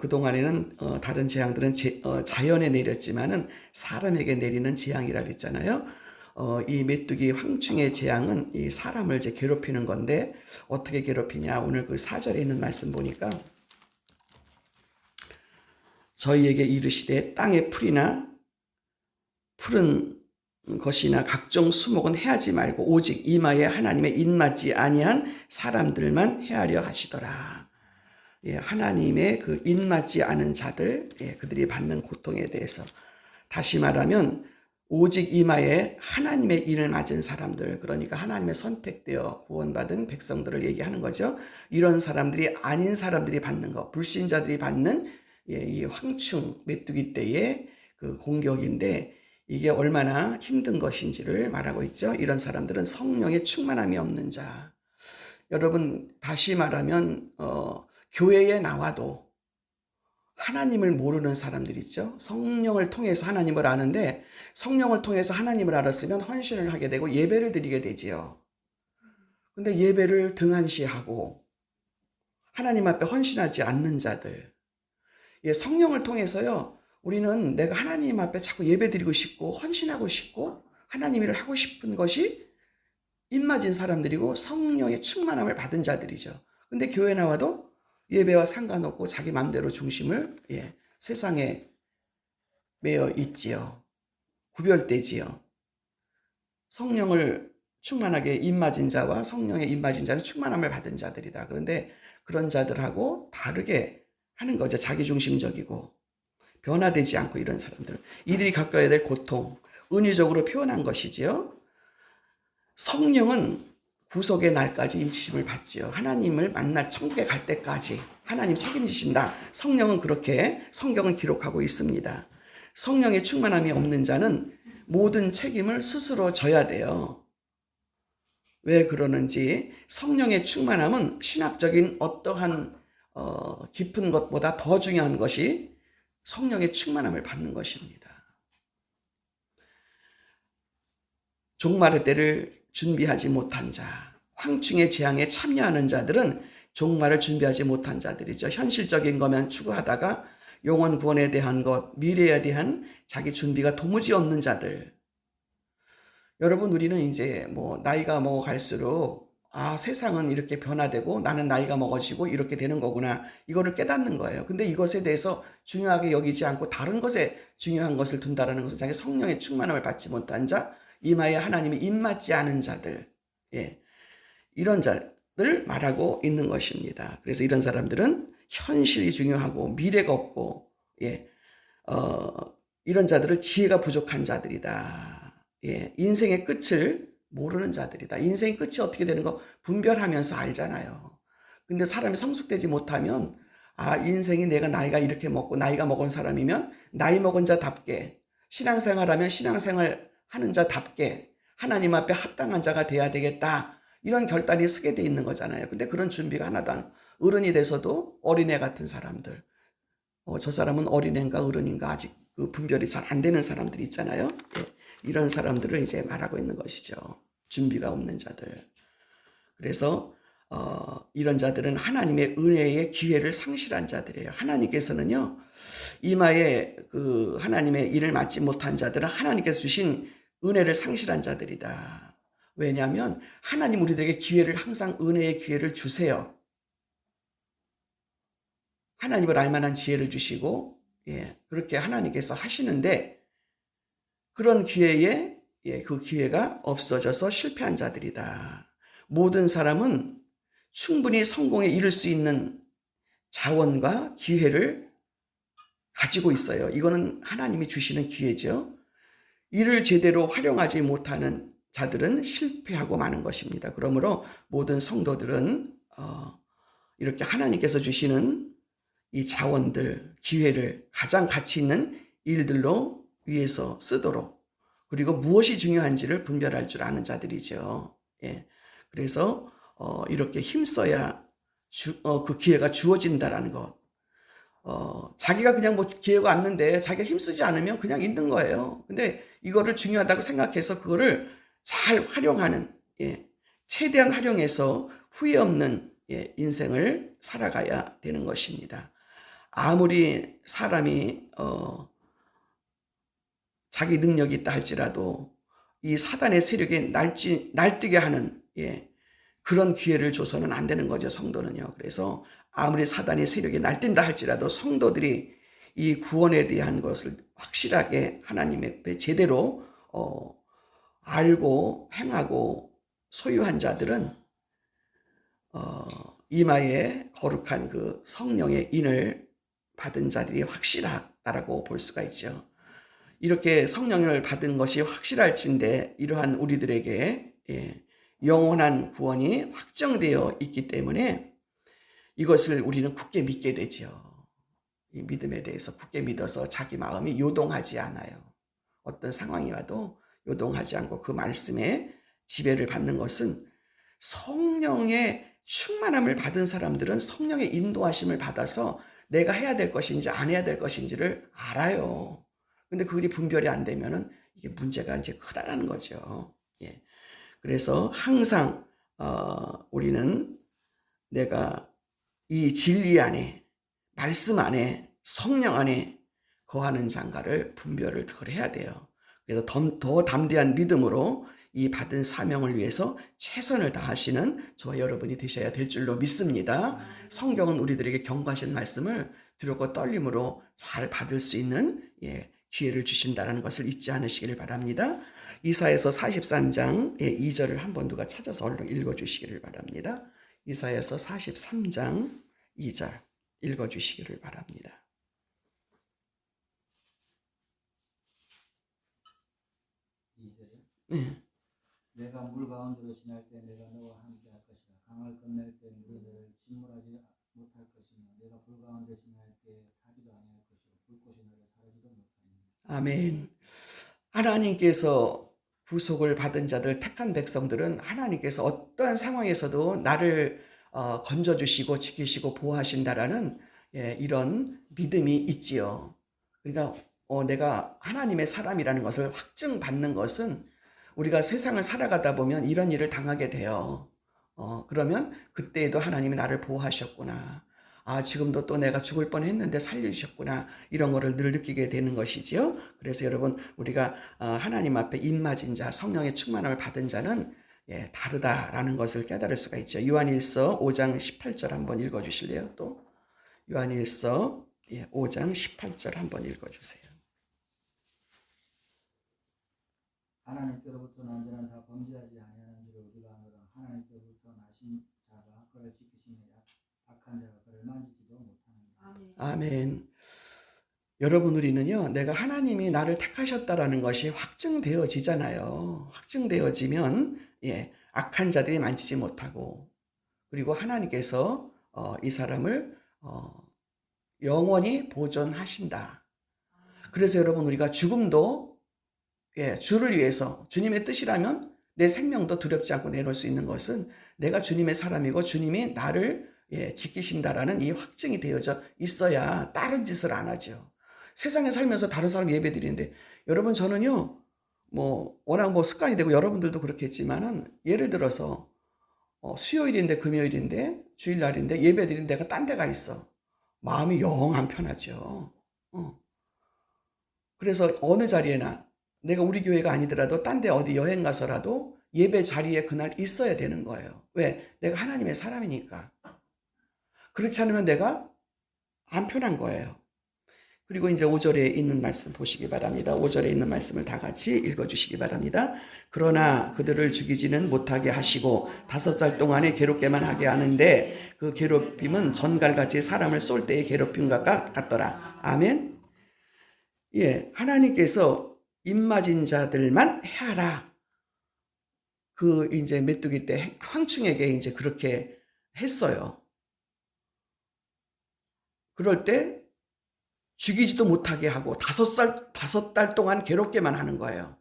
그동안에는 다른 재앙들은 자연에 내렸지만은 사람에게 내리는 재앙이라 그랬잖아요. 이 메뚜기 황충의 재앙은 이 사람을 이제 괴롭히는 건데 어떻게 괴롭히냐? 오늘 그 4절에 있는 말씀 보니까 저희에게 이르시되 땅의 풀이나 푸른 것이나 각종 수목은 해하지 말고 오직 이마에 하나님의 인맞지 아니한 사람들만 해하려 하시더라. 예, 하나님의 그 인맞지 않은 자들, 예, 그들이 받는 고통에 대해서 다시 말하면 오직 이마에 하나님의 인을 맞은 사람들, 그러니까 하나님의 선택되어 구원받은 백성들을 얘기하는 거죠. 이런 사람들이 아닌 사람들이 받는 거, 불신자들이 받는 이 황충 메뚜기 때의 그 공격인데 이게 얼마나 힘든 것인지를 말하고 있죠. 이런 사람들은 성령의 충만함이 없는 자. 여러분 다시 말하면 교회에 나와도 하나님을 모르는 사람들 있죠. 성령을 통해서 하나님을 아는데 성령을 통해서 하나님을 알았으면 헌신을 하게 되고 예배를 드리게 되지요. 근데 예배를 등한시하고 하나님 앞에 헌신하지 않는 자들. 예, 성령을 통해서요. 우리는 내가 하나님 앞에 자꾸 예배 드리고 싶고 헌신하고 싶고 하나님 일을 하고 싶은 것이 입맞은 사람들이고 성령의 충만함을 받은 자들이죠. 근데 교회 나와도 예배와 상관없고 자기 맘대로 중심을 세상에 매여 있지요. 구별되지요. 성령을 충만하게 입맞은 자와 성령의 입맞은 자는 충만함을 받은 자들이다. 그런데 그런 자들하고 다르게 하는 거죠. 자기중심적이고 변화되지 않고 이런 사람들. 이들이 겪어야 될 고통, 은유적으로 표현한 것이지요. 성령은 구속의 날까지 인치심을 받지요. 하나님을 만날 천국에 갈 때까지 하나님 책임지신다. 성령은 그렇게 성경은 기록하고 있습니다. 성령의 충만함이 없는 자는 모든 책임을 스스로 져야 돼요. 왜 그러는지 성령의 충만함은 신학적인 어떠한 깊은 것보다 더 중요한 것이 성령의 충만함을 받는 것입니다. 종말의 때를 준비하지 못한 자, 황충의 재앙에 참여하는 자들은 종말을 준비하지 못한 자들이죠. 현실적인 것만 추구하다가 영혼 구원에 대한 것, 미래에 대한 자기 준비가 도무지 없는 자들. 여러분 우리는 이제 나이가 먹어갈수록 세상은 이렇게 변화되고 나는 나이가 먹어지고 이렇게 되는 거구나. 이거를 깨닫는 거예요. 근데 이것에 대해서 중요하게 여기지 않고 다른 것에 중요한 것을 둔다라는 것은 자기 성령의 충만함을 받지 못한 자, 이마에 하나님이 입맞지 않은 자들, 이런 자들 말하고 있는 것입니다. 그래서 이런 사람들은 현실이 중요하고 미래가 없고, 이런 자들을 지혜가 부족한 자들이다. 인생의 끝을 모르는 자들이다. 인생의 끝이 어떻게 되는 거 분별하면서 알잖아요. 근데 사람이 성숙되지 못하면 인생이 내가 나이가 이렇게 먹고 나이가 먹은 사람이면 나이 먹은 자답게 신앙생활하면 신앙생활 하는 자답게 하나님 앞에 합당한 자가 돼야 되겠다. 이런 결단이 서게 돼 있는 거잖아요. 근데 그런 준비가 하나도 안, 어른이 돼서도 어린애 같은 사람들. 저 사람은 어린애인가 어른인가 아직 그 분별이 잘 안 되는 사람들이 있잖아요. 이런 사람들을 이제 말하고 있는 것이죠. 준비가 없는 자들. 그래서 이런 자들은 하나님의 은혜의 기회를 상실한 자들이에요. 하나님께서는요, 이마에 그 하나님의 일을 맡지 못한 자들은 하나님께서 주신 은혜를 상실한 자들이다. 왜냐하면 하나님 우리들에게 기회를 항상 은혜의 기회를 주세요. 하나님을 알만한 지혜를 주시고 그렇게 하나님께서 하시는데 그런 기회에 그 기회가 없어져서 실패한 자들이다. 모든 사람은 충분히 성공에 이를 수 있는 자원과 기회를 가지고 있어요. 이거는 하나님이 주시는 기회죠. 이를 제대로 활용하지 못하는 자들은 실패하고 마는 것입니다. 그러므로 모든 성도들은 이렇게 하나님께서 주시는 이 자원들, 기회를 가장 가치 있는 일들로 위해서 쓰도록, 그리고 무엇이 중요한지를 분별할 줄 아는 자들이죠. 그래서 이렇게 힘써야 그 기회가 주어진다라는 것. 자기가 그냥 기회가 왔는데 자기가 힘쓰지 않으면 그냥 있는 거예요. 근데 이거를 중요하다고 생각해서 그거를 잘 활용하는, 최대한 활용해서 후회 없는 인생을 살아가야 되는 것입니다. 아무리 사람이 자기 능력이 있다 할지라도 이 사단의 세력에 날뛰게 하는 그런 기회를 줘서는 안 되는 거죠, 성도는요. 그래서 아무리 사단의 세력에 날뛴다 할지라도 성도들이 이 구원에 대한 것을 확실하게 하나님 앞에 제대로 알고 행하고 소유한 자들은 이마에 거룩한 그 성령의 인을 받은 자들이 확실하다라고 볼 수가 있죠. 이렇게 성령을 받은 것이 확실할진데 이러한 우리들에게 영원한 구원이 확정되어 있기 때문에 이것을 우리는 굳게 믿게 되죠. 이 믿음에 대해서 굳게 믿어서 자기 마음이 요동하지 않아요. 어떤 상황이 와도 요동하지 않고 그 말씀에 지배를 받는 것은 성령의 충만함을 받은 사람들은 성령의 인도하심을 받아서 내가 해야 될 것인지 안 해야 될 것인지를 알아요. 근데 그게 분별이 안 되면은 이게 문제가 이제 크다라는 거죠. 그래서 항상 우리는 내가 이 진리 안에, 말씀 안에, 성령 안에 거하는 장가를 분별을 덜 해야 돼요. 그래서 더 담대한 믿음으로 이 받은 사명을 위해서 최선을 다하시는 저와 여러분이 되셔야 될 줄로 믿습니다. 성경은 우리들에게 경고하신 말씀을 두렵고 떨림으로 잘 받을 수 있는 기회를 주신다는 것을 잊지 않으시기를 바랍니다. 이사야서 43장 2절을 한번 누가 찾아서 얼른 읽어주시기를 바랍니다. 이사야서 43장 2절 읽어주시기를 바랍니다. 네. 내가 물 가운데로 지날 때 내가 너와 함께 할 것이다. 강을 건널 때 너희를 침몰하지 못할 것이며 내가 불 가운데 지날 때 타지도 아니할 것이고 불꽃이 너를 사르지도 못하리니. 아멘. 하나님께서 구속을 받은 자들, 택한 백성들은 하나님께서 어떠한 상황에서도 나를 건져주시고 지키시고 보호하신다라는 이런 믿음이 있지요. 그러니까 내가 하나님의 사람이라는 것을 확증받는 것은 우리가 세상을 살아가다 보면 이런 일을 당하게 돼요. 그러면 그때에도 하나님이 나를 보호하셨구나. 지금도 또 내가 죽을 뻔했는데 살려주셨구나. 이런 거를 늘 느끼게 되는 것이지요. 그래서 여러분 우리가 하나님 앞에 입맞은 자, 성령의 충만함을 받은 자는 다르다라는 것을 깨달을 수가 있죠. 요한일서 5장 18절 한번 읽어주실래요? 또 요한일서 5장 18절 한번 읽어주세요. 하나님께로부터 난 자는 다 범죄하지 아니하는 줄을 우리가 아노라. 하나님께로부터 나신 자가 그를 지키시며 악한 자가 그를 만지지도 못하느니라. 아멘. 여러분 우리는요, 내가 하나님이 나를 택하셨다라는 것이 확증되어지잖아요. 확증되어지면 악한 자들이 만지지 못하고, 그리고 하나님께서 이 사람을 영원히 보존하신다. 그래서 여러분 우리가 죽음도 주를 위해서 주님의 뜻이라면 내 생명도 두렵지 않고 내놓을 수 있는 것은 내가 주님의 사람이고 주님이 나를 지키신다라는 이 확증이 되어져 있어야 다른 짓을 안 하죠. 세상에 살면서 다른 사람 예배 드리는데 여러분 저는요 워낙 습관이 되고 여러분들도 그렇겠지만은 예를 들어서 수요일인데 금요일인데 주일날인데 예배 드리는 데가 딴 데가 있어. 마음이 영 안 편하죠. 그래서 어느 자리에나 내가 우리 교회가 아니더라도 딴 데 어디 여행 가서라도 예배 자리에 그날 있어야 되는 거예요. 왜? 내가 하나님의 사람이니까. 그렇지 않으면 내가 안 편한 거예요. 그리고 이제 5절에 있는 말씀 보시기 바랍니다. 5절에 있는 말씀을 다 같이 읽어주시기 바랍니다. 그러나 그들을 죽이지는 못하게 하시고 5살 동안에 괴롭게만 하게 하는데 그 괴롭힘은 전갈같이 사람을 쏠 때의 괴롭힘과 같더라. 아멘. 하나님께서 입맞은 자들만 해하라. 그 이제 메뚜기 때 황충에게 이제 그렇게 했어요. 그럴 때 죽이지도 못하게 하고 5달 동안 괴롭게만 하는 거예요.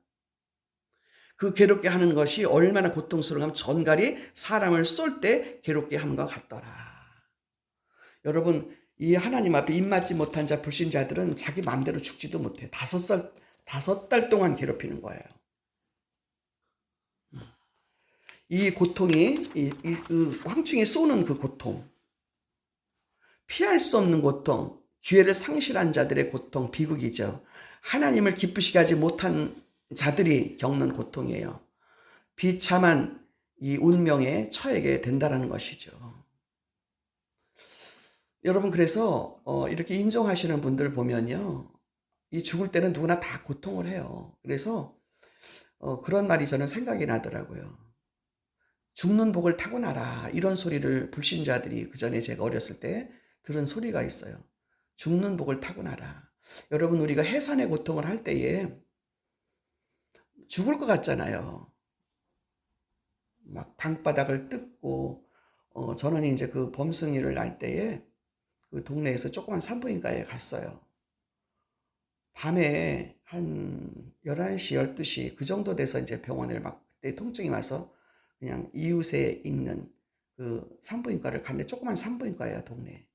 그 괴롭게 하는 것이 얼마나 고통스러우면 전갈이 사람을 쏠 때 괴롭게 함과 같더라. 여러분 이 하나님 앞에 입맞지 못한 자 불신자들은 자기 마음대로 죽지도 못해. 5달 동안 괴롭히는 거예요. 이 고통이 그 황충이 쏘는 그 고통, 피할 수 없는 고통, 기회를 상실한 자들의 고통, 비극이죠. 하나님을 기쁘시게 하지 못한 자들이 겪는 고통이에요. 비참한 이 운명에 처하게 된다는 것이죠. 여러분, 그래서 이렇게 임종하시는 분들 보면요, 이 죽을 때는 누구나 다 고통을 해요. 그래서 그런 말이 저는 생각이 나더라고요. 죽는 복을 타고나라, 이런 소리를 불신자들이 그 전에 제가 어렸을 때 들은 소리가 있어요. 죽는 복을 타고나라. 여러분, 우리가 해산의 고통을 할 때에 죽을 것 같잖아요. 막 방바닥을 뜯고, 저는 이제 그 범승이를 날 때에 그 동네에서 조그만 산부인과에 갔어요. 밤에 한 11시, 12시 그 정도 돼서 이제 병원을 막 그때 통증이 와서 그냥 이웃에 있는 그 산부인과를 갔는데, 조그만 산부인과예요, 동네에.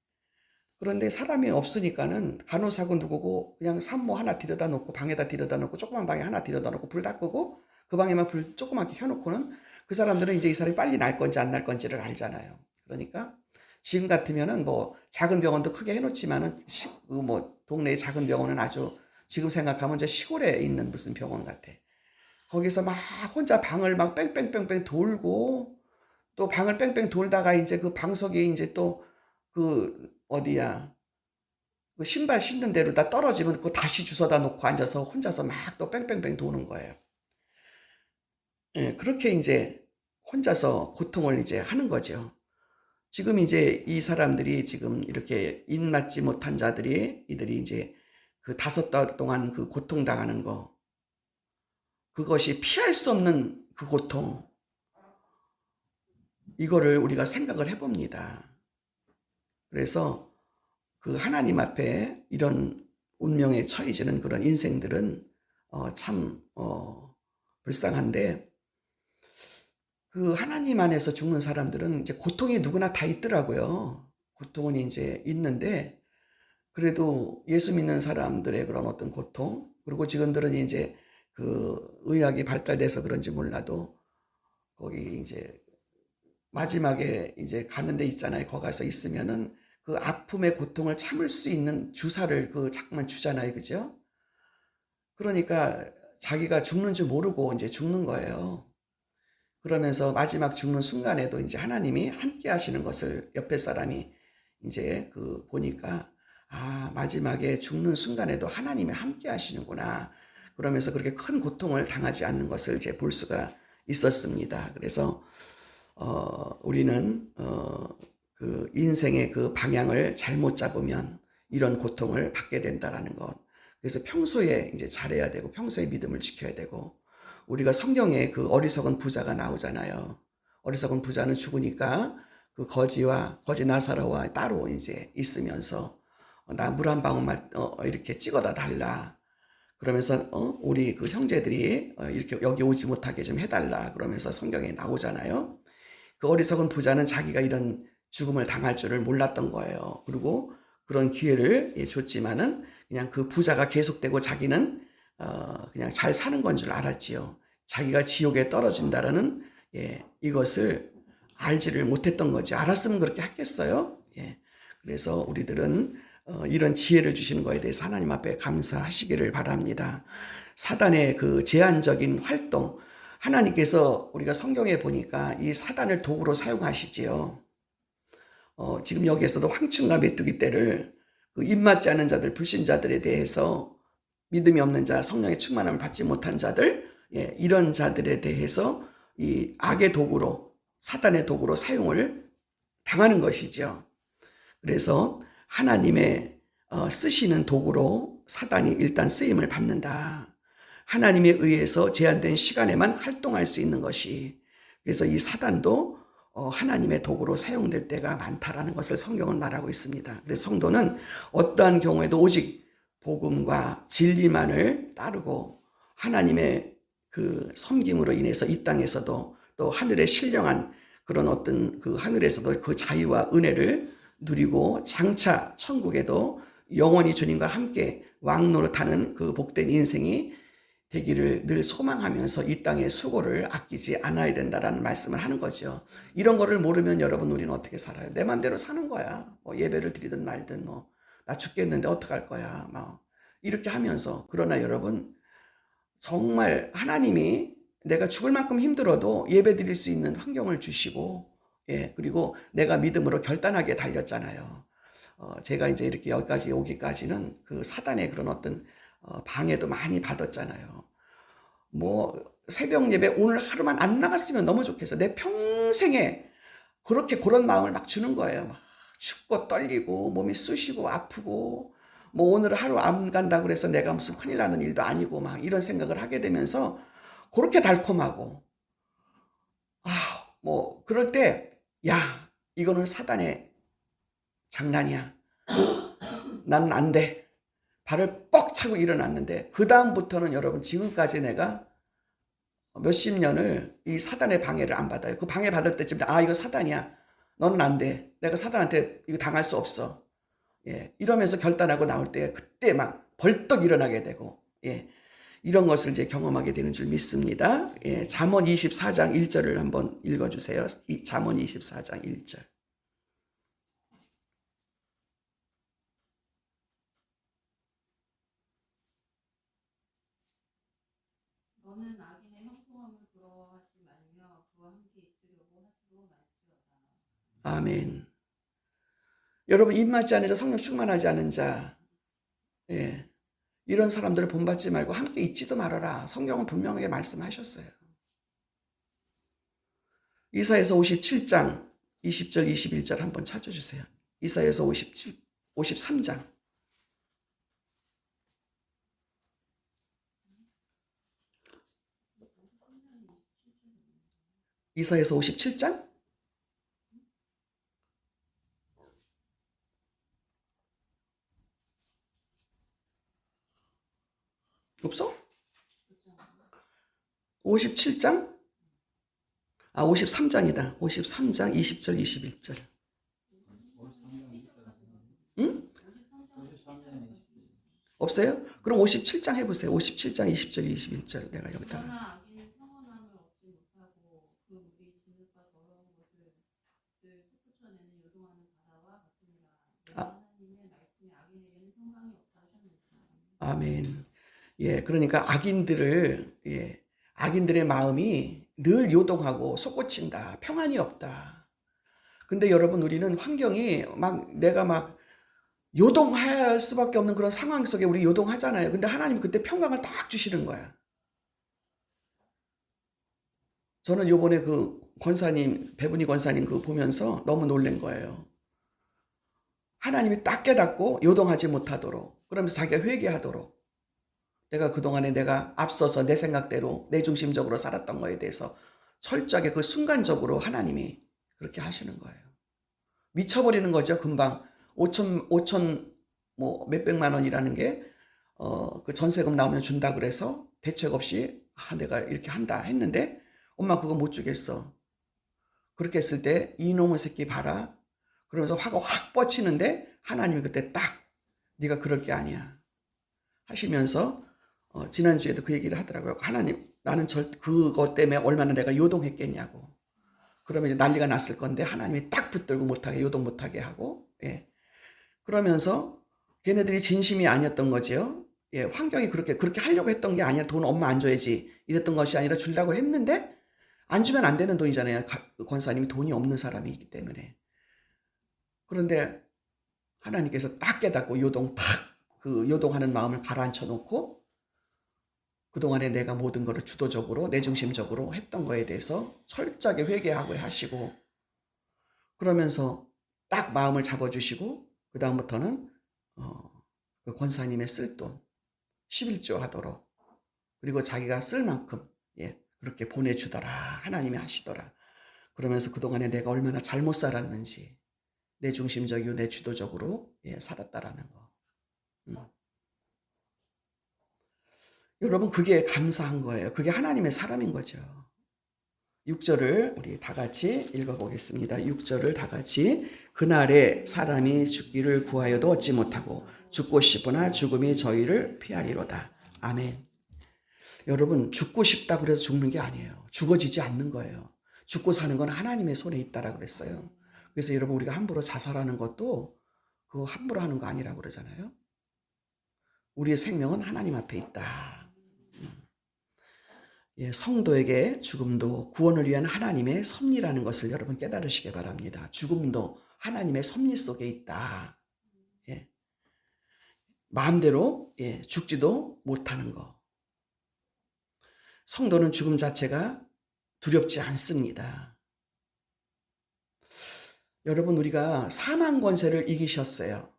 그런데 사람이 없으니까는 간호사고 누구고 그냥 산모 하나 들여다 놓고, 방에다 들여다 놓고, 조그만 방에 하나 들여다 놓고 불 다 끄고 그 방에만 불 조그맣게 켜놓고는, 그 사람들은 이제 이 사람이 빨리 날 건지 안 날 건지를 알잖아요. 그러니까 지금 같으면은 뭐 작은 병원도 크게 해놓지만은 뭐 동네의 작은 병원은 아주, 지금 생각하면 저 시골에 있는 무슨 병원 같아. 거기서 막 혼자 방을 막 뺑뺑뺑뺑 돌고, 또 방을 뺑뺑 돌다가 이제 그 방석에 이제 또 그 어디야, 그 신발 신는 대로다 떨어지면 그거 다시 주워다 놓고 앉아서 혼자서 막 또 뺑뺑뺑 도는 거예요. 예, 그렇게 이제 혼자서 고통을 이제 하는 거죠. 지금 이제 이 사람들이 지금 이렇게 입맞지 못한 자들이, 이들이 이제 그 5달 동안 그 고통당하는 거, 그것이 피할 수 없는 그 고통, 이거를 우리가 생각을 해봅니다. 그래서 그 하나님 앞에 이런 운명에 처해지는 그런 인생들은 참 불쌍한데, 그 하나님 안에서 죽는 사람들은 이제 고통이 누구나 다 있더라고요. 고통은 이제 있는데, 그래도 예수 믿는 사람들의 그런 어떤 고통, 그리고 지금들은 이제 그 의학이 발달돼서 그런지 몰라도 거기 이제 마지막에 이제 가는 데 있잖아요. 거기 가서 있으면은 그 아픔의 고통을 참을 수 있는 주사를 그 자꾸만 주잖아요. 그죠? 그러니까 자기가 죽는 줄 모르고 이제 죽는 거예요. 그러면서 마지막 죽는 순간에도 이제 하나님이 함께 하시는 것을 옆에 사람이 이제 그 보니까, 아, 마지막에 죽는 순간에도 하나님이 함께 하시는구나. 그러면서 그렇게 큰 고통을 당하지 않는 것을 이제 볼 수가 있었습니다. 그래서 우리는 그 인생의 그 방향을 잘못 잡으면 이런 고통을 받게 된다라는 것. 그래서 평소에 이제 잘해야 되고, 평소에 믿음을 지켜야 되고, 우리가 성경에 그 어리석은 부자가 나오잖아요. 어리석은 부자는 죽으니까 그 거지 나사로와 따로 이제 있으면서 나 물 한 방울만 이렇게 찍어다 달라. 그러면서 우리 그 형제들이 이렇게 여기 오지 못하게 좀 해달라. 그러면서 성경에 나오잖아요. 그 어리석은 부자는 자기가 이런 죽음을 당할 줄을 몰랐던 거예요. 그리고 그런 기회를 줬지만은 그냥 그 부자가 계속되고 자기는 그냥 잘 사는 건 줄 알았지요. 자기가 지옥에 떨어진다라는 이것을 알지를 못했던 거지. 알았으면 그렇게 했겠어요. 그래서 우리들은 이런 지혜를 주시는 거에 대해서 하나님 앞에 감사하시기를 바랍니다. 사단의 그 제한적인 활동, 하나님께서 우리가 성경에 보니까 이 사단을 도구로 사용하시지요. 지금 여기에서도 황충과 메뚜기 떼를 그 입맞지 않은 자들, 불신자들에 대해서, 믿음이 없는 자, 성령의 충만함을 받지 못한 자들, 이런 자들에 대해서 이 악의 도구로, 사단의 도구로 사용을 당하는 것이죠. 그래서 하나님의 쓰시는 도구로 사단이 일단 쓰임을 받는다. 하나님에 의해서 제한된 시간에만 활동할 수 있는 것이, 그래서 이 사단도 하나님의 도구로 사용될 때가 많다라는 것을 성경은 말하고 있습니다. 그래서 성도는 어떠한 경우에도 오직 복음과 진리만을 따르고 하나님의 그 섬김으로 인해서 이 땅에서도 또 하늘의 신령한 그런 어떤 그 하늘에서도 그 자유와 은혜를 누리고 장차 천국에도 영원히 주님과 함께 왕노릇하는 그 복된 인생이 되기를 늘 소망하면서 이 땅의 수고를 아끼지 않아야 된다라는 말씀을 하는 거죠. 이런 거를 모르면 여러분, 우리는 어떻게 살아요? 내 맘대로 사는 거야. 뭐 예배를 드리든 말든 뭐 나 죽겠는데 어떡할 거야. 막 이렇게 하면서. 그러나 여러분, 정말 하나님이 내가 죽을 만큼 힘들어도 예배 드릴 수 있는 환경을 주시고, 예, 그리고 내가 믿음으로 결단하게 달렸잖아요. 제가 이제 이렇게 여기까지 오기까지는 그 사단의 그런 어떤 방해도 많이 받았잖아요. 뭐 새벽 예배 오늘 하루만 안 나갔으면 너무 좋겠어. 내 평생에 그렇게 그런 마음을 막 주는 거예요. 막 춥고 떨리고 몸이 쑤시고 아프고 뭐 오늘 하루 안 간다고 그래서 내가 무슨 큰일 나는 일도 아니고 막 이런 생각을 하게 되면서 그렇게 달콤하고 뭐 그럴 때 야, 이거는 사단의 장난이야. 나는 안 돼. 발을 뻑 차고 일어났는데 그 다음부터는 여러분 지금까지 내가 몇십 년을 이 사단의 방해를 안 받아요. 그 방해 받을 때쯤 이거 사단이야. 너는 안 돼. 내가 사단한테 이거 당할 수 없어. 예, 이러면서 결단하고 나올 때 그때 막 벌떡 일어나게 되고 예, 이런 것을 이제 경험하게 되는 줄 믿습니다. 예, 잠언 24장 1절을 한번 읽어주세요. 잠언 24장 1절. 너는 악인의 형통함을 부러워하지 말며 그와 함께 있으려고 하지도 말지어다. 아멘. 여러분 입맞지 않은 자, 성령 충만하지 않은 자, 예, 이런 사람들을 본받지 말고 함께 있지도 말아라. 성경은 분명하게 말씀하셨어요. 이사야서 57장 20절 21절 한번 찾아주세요. 이사야서 53장. 이사야서 57장? 없어? 57장? 53장이다. 53장 20절 21절. 응? 없어요? 그럼 57장 해보세요. 57장 20절 21절 내가 여기다가. 그러나 악인은 평온함을 얻지 못하고 그 무리 진흙과 더러운 것을 늘 솟구쳐내는 요동하는 바다와 같으니라. 내가 하나님의 말씀이 악인에게는 평강이 없다 하셨느니라. 아멘. 예, 그러니까 악인들의 마음이 늘 요동하고 솟구친다. 평안이 없다. 근데 여러분 우리는 환경이 내가 막 요동할 수밖에 없는 그런 상황 속에 우리 요동하잖아요. 근데 하나님이 그때 평강을 딱 주시는 거야. 저는 요번에 그 권사님, 배분희 권사님 그거 보면서 너무 놀란 거예요. 하나님이 딱 깨닫고 요동하지 못하도록, 그러면서 자기가 회개하도록, 내가 그동안에 내가 앞서서 내 생각대로 내 중심적으로 살았던 거에 대해서 철저하게 그 순간적으로 하나님이 그렇게 하시는 거예요. 미쳐버리는 거죠. 금방 5천 뭐 몇백만 원이라는 게 그 전세금 나오면 준다 그래서 대책 없이 내가 이렇게 한다 했는데 엄마 그거 못 주겠어. 그렇게 했을 때 이놈의 새끼 봐라. 그러면서 화가 확 뻗치는데 하나님이 그때 딱 네가 그럴 게 아니야 하시면서 지난주에도 그 얘기를 하더라고요. 하나님 나는 그것 때문에 얼마나 내가 요동했겠냐고. 그러면 이제 난리가 났을 건데 하나님이 딱 붙들고 못하게 요동 못하게 하고 예. 그러면서 걔네들이 진심이 아니었던 거지요. 예, 환경이 그렇게 하려고 했던 게 아니라 돈 엄마 안 줘야지 이랬던 것이 아니라 주려고 했는데 안 주면 안 되는 돈이잖아요. 권사님이 돈이 없는 사람이기 때문에. 그런데 하나님께서 딱 깨닫고 그 요동하는 마음을 가라앉혀 놓고 그동안에 내가 모든 것을 주도적으로 내 중심적으로 했던 거에 대해서 철저하게 회개하고 하시고 그러면서 딱 마음을 잡아주시고 그 다음부터는 그 권사님의 쓸 돈 11조 하도록 그리고 자기가 쓸 만큼 예, 그렇게 보내주더라. 하나님이 하시더라. 그러면서 그동안에 내가 얼마나 잘못 살았는지 내 중심적이고 내 주도적으로 예, 살았다라는 거. 여러분 그게 감사한 거예요. 그게 하나님의 사람인 거죠. 6절을 우리 다 같이 읽어보겠습니다. 6절을 다 같이 그날에 사람이 죽기를 구하여도 얻지 못하고 죽고 싶으나 죽음이 저희를 피하리로다. 아멘. 여러분 죽고 싶다 그래서 죽는 게 아니에요. 죽어지지 않는 거예요. 죽고 사는 건 하나님의 손에 있다라고 그랬어요. 그래서 여러분 우리가 함부로 자살하는 것도 그거 함부로 하는 거 아니라고 그러잖아요. 우리의 생명은 하나님 앞에 있다. 예, 성도에게 죽음도 구원을 위한 하나님의 섭리라는 것을 여러분 깨달으시기 바랍니다. 죽음도 하나님의 섭리 속에 있다. 예, 마음대로 죽지도 못하는 거. 성도는 죽음 자체가 두렵지 않습니다. 여러분, 우리가 사망 권세를 이기셨어요.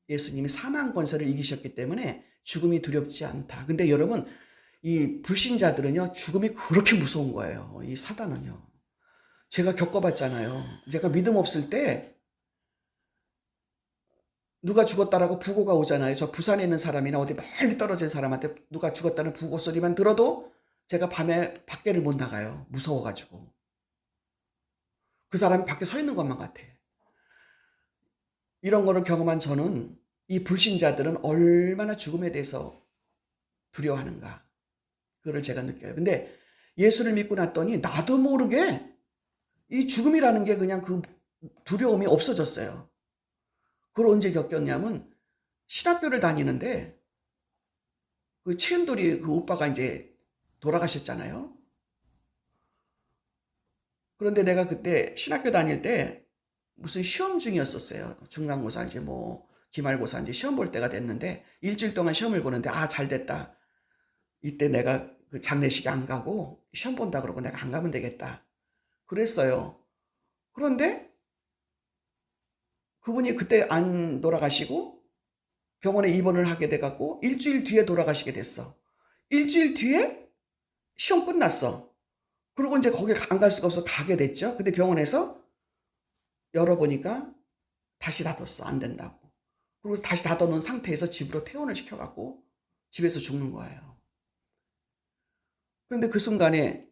예수님이 사망 권세를 이기셨기 때문에 죽음이 두렵지 않다. 근데 여러분, 이 불신자들은요, 죽음이 그렇게 무서운 거예요. 이 사단은요. 제가 겪어봤잖아요. 제가 믿음 없을 때 누가 죽었다라고 부고가 오잖아요. 저 부산에 있는 사람이나 어디 멀리 떨어진 사람한테 누가 죽었다는 부고 소리만 들어도 제가 밤에 밖에를 못 나가요. 무서워가지고. 그 사람이 밖에 서 있는 것만 같아. 이런 거를 경험한 저는 이 불신자들은 얼마나 죽음에 대해서 두려워하는가. 그거를 제가 느껴요. 근데 예수를 믿고 났더니 나도 모르게 이 죽음이라는 게 그냥 그 두려움이 없어졌어요. 그걸 언제 겪었냐면 신학교를 다니는데 그 최은돌이 그 오빠가 이제 돌아가셨잖아요. 그런데 내가 그때 신학교 다닐 때 무슨 시험 중이었었어요. 중간고사 이제 뭐 기말고사 이제 시험 볼 때가 됐는데 일주일 동안 시험을 보는데 잘 됐다. 이때 내가 그 장례식에 안 가고 시험 본다 그러고 내가 안 가면 되겠다. 그랬어요. 그런데 그분이 그때 안 돌아가시고 병원에 입원을 하게 돼갖고 일주일 뒤에 돌아가시게 됐어. 일주일 뒤에 시험 끝났어. 그리고 이제 거길 안 갈 수가 없어 가게 됐죠. 근데 병원에서 열어보니까 다시 닫았어. 안 된다고. 그리고 다시 닫아놓은 상태에서 집으로 퇴원을 시켜갖고 집에서 죽는 거예요. 그런데 그 순간에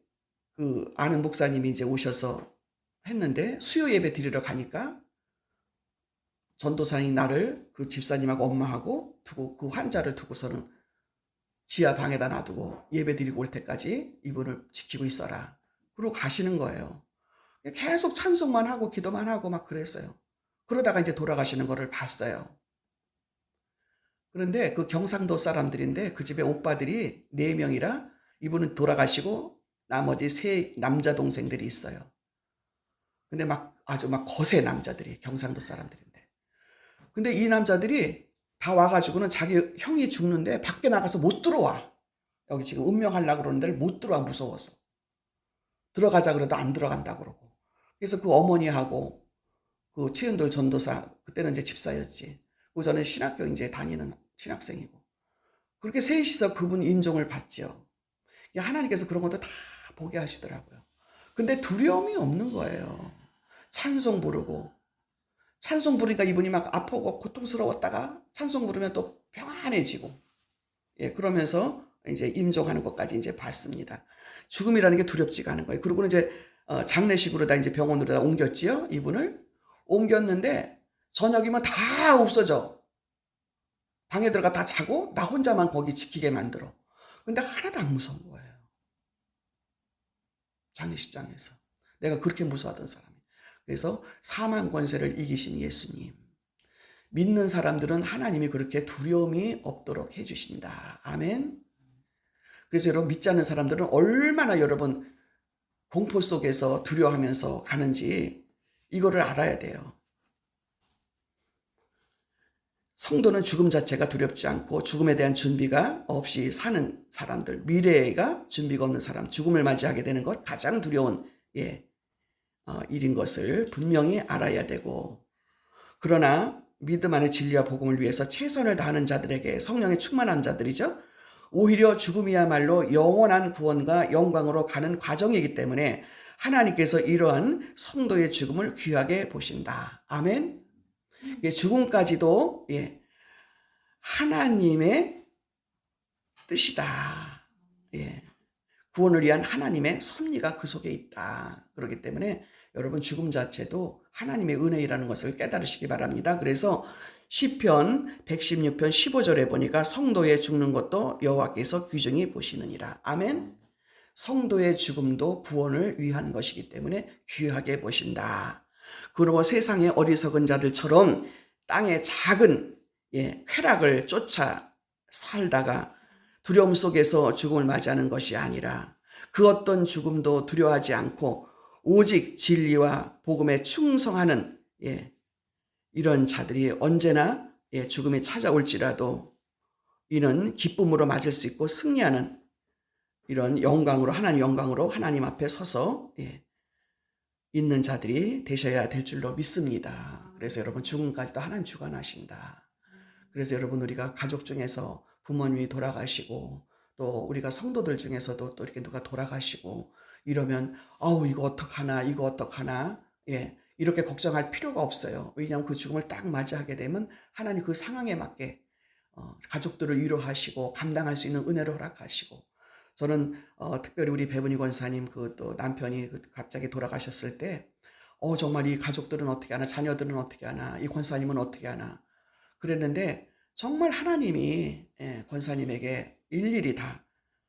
그 아는 목사님이 이제 오셔서 했는데 수요 예배 드리러 가니까 전도사님 나를 그 집사님하고 엄마하고 두고 그 환자를 두고서는 지하 방에다 놔두고 예배 드리고 올 때까지 이분을 지키고 있어라. 그러고 가시는 거예요. 계속 찬송만 하고 기도만 하고 막 그랬어요. 그러다가 이제 돌아가시는 거를 봤어요. 그런데 그 경상도 사람들인데 그 집에 오빠들이 4명이라 이분은 돌아가시고 나머지 3 남자 동생들이 있어요. 근데 막 아주 막 거세 남자들이 경상도 사람들인데. 근데 이 남자들이 다 와가지고는 자기 형이 죽는데 밖에 나가서 못 들어와. 여기 지금 운명하려고 그러는데 못 들어와 무서워서. 들어가자 그래도 안 들어간다 그러고. 그래서 그 어머니하고 그 최은돌 전도사 그때는 이제 집사였지. 그 전에 신학교 이제 다니는 신학생이고. 그렇게 셋이서 그분 임종을 받죠. 하나님께서 그런 것도 다 보게 하시더라고요. 근데 두려움이 없는 거예요. 찬송 부르고. 찬송 부르니까 이분이 막 아프고 고통스러웠다가 찬송 부르면 또 평안해지고. 그러면서 이제 임종하는 것까지 이제 봤습니다. 죽음이라는 게 두렵지가 않은 거예요. 그리고는 이제 장례식으로 다 이제 병원으로 다 옮겼지요. 이분을 옮겼는데 저녁이면 다 없어져. 방에 들어가 다 자고 나 혼자만 거기 지키게 만들어. 근데 하나도 안 무서운 거예요. 장례식장에서. 내가 그렇게 무서워하던 사람이. 그래서 사망 권세를 이기신 예수님. 믿는 사람들은 하나님이 그렇게 두려움이 없도록 해주신다. 아멘. 그래서 여러분 믿지 않는 사람들은 얼마나 여러분 공포 속에서 두려워하면서 가는지 이거를 알아야 돼요. 성도는 죽음 자체가 두렵지 않고 죽음에 대한 준비가 없이 사는 사람들, 미래가 준비가 없는 사람, 죽음을 맞이하게 되는 것 가장 두려운 일인 것을 분명히 알아야 되고, 그러나 믿음 안의 진리와 복음을 위해서 최선을 다하는 자들에게 성령의 충만한 자들이죠. 오히려 죽음이야말로 영원한 구원과 영광으로 가는 과정이기 때문에 하나님께서 이러한 성도의 죽음을 귀하게 보신다. 아멘. 죽음까지도 하나님의 뜻이다. 구원을 위한 하나님의 섭리가 그 속에 있다. 그렇기 때문에 여러분 죽음 자체도 하나님의 은혜라는 것을 깨달으시기 바랍니다. 그래서 시편 116편 15절에 보니까 성도의 죽는 것도 여호와께서 귀중히 보시느니라. 아멘. 성도의 죽음도 구원을 위한 것이기 때문에 귀하게 보신다. 그리고 세상의 어리석은 자들처럼 땅의 작은 쾌락을 쫓아 살다가 두려움 속에서 죽음을 맞이하는 것이 아니라 그 어떤 죽음도 두려워하지 않고 오직 진리와 복음에 충성하는 이런 자들이 언제나 죽음이 찾아올지라도 이는 기쁨으로 맞을 수 있고 승리하는 이런 영광으로 하나님 앞에 서서 있는 자들이 되셔야 될 줄로 믿습니다. 그래서 여러분 죽음까지도 하나님 주관하신다. 그래서 여러분 우리가 가족 중에서 부모님이 돌아가시고 또 우리가 성도들 중에서도 또 이렇게 누가 돌아가시고 이러면 이거 어떡하나 이렇게 걱정할 필요가 없어요. 왜냐하면 그 죽음을 딱 맞이하게 되면 하나님 그 상황에 맞게 가족들을 위로하시고 감당할 수 있는 은혜를 허락하시고 저는 특별히 우리 배분희 권사님 그 또 남편이 갑자기 돌아가셨을 때 정말 이 가족들은 어떻게 하나 자녀들은 어떻게 하나 이 권사님은 어떻게 하나 그랬는데 정말 하나님이 권사님에게 일일이 다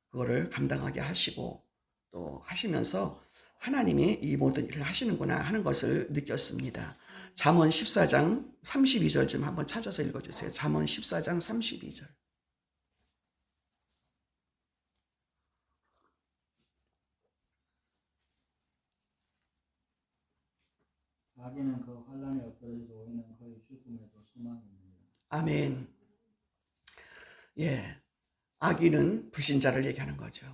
그거를 감당하게 하시고 또 하시면서 하나님이 이 모든 일을 하시는구나 하는 것을 느꼈습니다. 잠언 14장 32절 좀 한번 찾아서 읽어주세요. 잠언 14장 32절. 악인은 그 환란에 엎드러지고 이는 그의 죽음에도 소망이 있느니라. 아멘. 악인은 불신자를 얘기하는 거죠.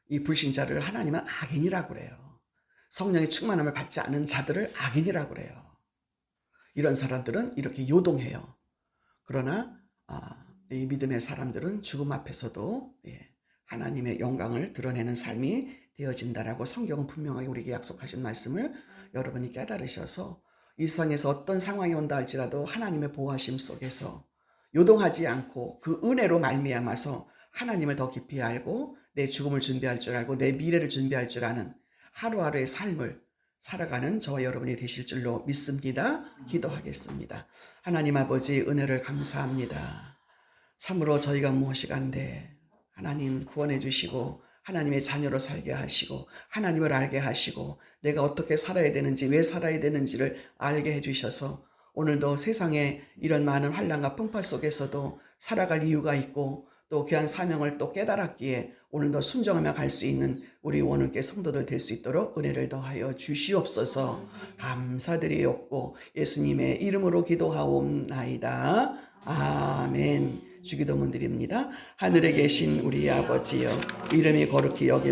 이 불신자를 하나님은 악인이라고 그래요. 성령의 충만함을 받지 않은 자들을 악인이라고 그래요. 이런 사람들은 이렇게 요동해요. 그러나 이 믿음의 사람들은 죽음 앞에서도 하나님의 영광을 드러내는 삶이 되어진다라고 성경은 분명하게 우리에게 약속하신 말씀을 여러분이 깨달으셔서 일상에서 어떤 상황이 온다 할지라도 하나님의 보호하심 속에서 요동하지 않고 그 은혜로 말미암아서 하나님을 더 깊이 알고 내 죽음을 준비할 줄 알고 내 미래를 준비할 줄 아는 하루하루의 삶을 살아가는 저와 여러분이 되실 줄로 믿습니다. 기도하겠습니다. 하나님 아버지 은혜를 감사합니다. 참으로 저희가 무엇이간데 하나님 구원해 주시고 하나님의 자녀로 살게 하시고 하나님을 알게 하시고 내가 어떻게 살아야 되는지 왜 살아야 되는지를 알게 해주셔서 오늘도 세상에 이런 많은 환난과 풍파 속에서도 살아갈 이유가 있고 또 귀한 사명을 또 깨달았기에 오늘도 순종하며 갈 수 있는 우리 원울교 성도들 될 수 있도록 은혜를 더하여 주시옵소서. 감사드리옵고 예수님의 이름으로 기도하옵나이다. 아멘. 주기도문 드립니다. 하늘에 계신 우리 아버지여 이름이 거룩히 여김